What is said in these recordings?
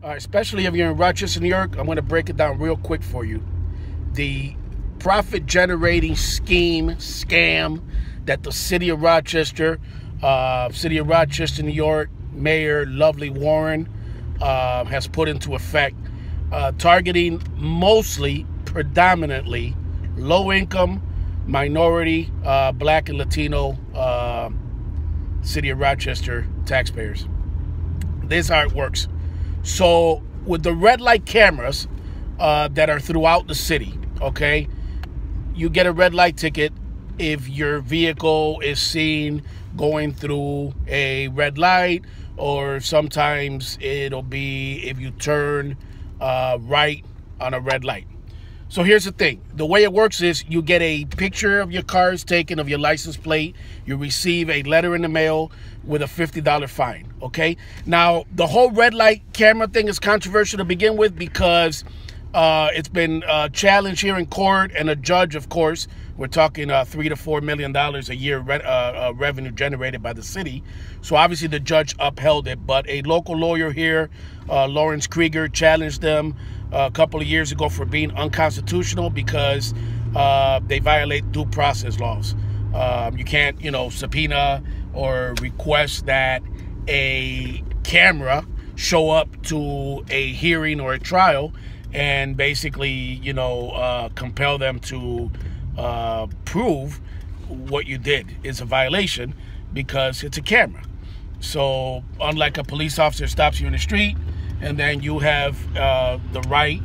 Especially if you're in Rochester, New York, I'm going to break it down real quick for you. The profit-generating scam that the City of Rochester, New York Mayor Lovely Warren has put into effect, targeting predominantly low-income, minority, Black and Latino City of Rochester taxpayers. This is how it works. So with the red light cameras that are throughout the city, okay, you get a red light ticket if your vehicle is seen going through a red light, or sometimes it'll be if you turn right on a red light. So here's the thing. The way it works is you get a picture of your cars taken, of your license plate. You receive a letter in the mail with a $50 fine, okay? Now, the whole red light camera thing is controversial to begin with because it's been challenged here in court, and a judge, of course, we're talking $3 to $4 million a year revenue generated by the city. So obviously the judge upheld it, but a local lawyer here, Lawrence Krieger, challenged them a couple of years ago for being unconstitutional because they violate due process laws. You can't, subpoena or request that a camera show up to a hearing or a trial and basically, compel them to prove what you did is a violation because it's a camera. So unlike a police officer stops you in the street and then you have the right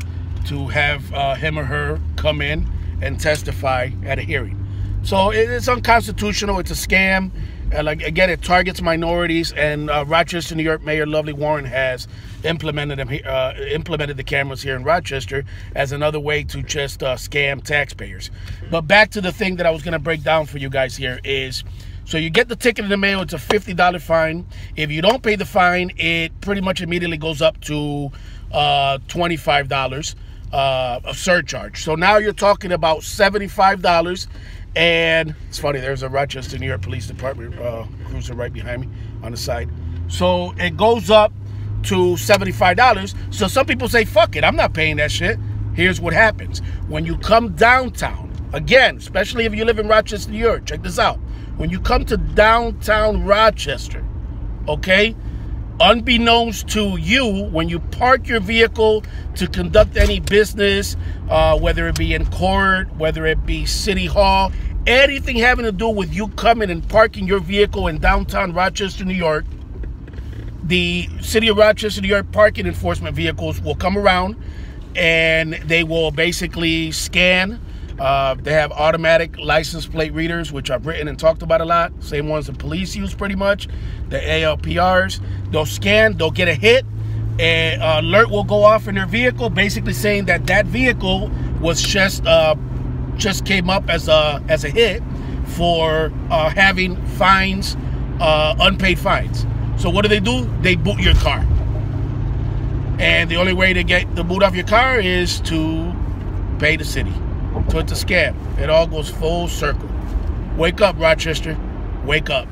to have him or her come in and testify at a hearing. So it's unconstitutional. It's a scam. Again, it targets minorities, and Rochester, New York Mayor Lovely Warren has implemented the cameras here in Rochester as another way to just scam taxpayers. But back to the thing that I was going to break down for you guys here is, so you get the ticket in the mail. It's a $50 fine. If you don't pay the fine, it pretty much immediately goes up to $25 of surcharge. So now you're talking about $75. And it's funny, there's a Rochester, New York Police Department cruiser right behind me on the side. So it goes up to $75. So some people say, fuck it, I'm not paying that shit. Here's what happens. When you come downtown, again, especially if you live in Rochester, New York, check this out. When you come to downtown Rochester, okay, unbeknownst to you, when you park your vehicle to conduct any business, whether it be in court, whether it be City Hall, anything having to do with you coming and parking your vehicle in downtown Rochester, New York, the City of Rochester, New York parking enforcement vehicles will come around and they will basically scan. They have automatic license plate readers, which I've written and talked about a lot. Same ones the police use pretty much. The ALPRs. They'll scan, they'll get a hit, and alert will go off in their vehicle, basically saying that that vehicle was just came up as a hit for having fines, unpaid fines. So what do? They boot your car. And the only way to get the boot off your car is to pay the city. So it's a scam. It all goes full circle. Wake up, Rochester. Wake up.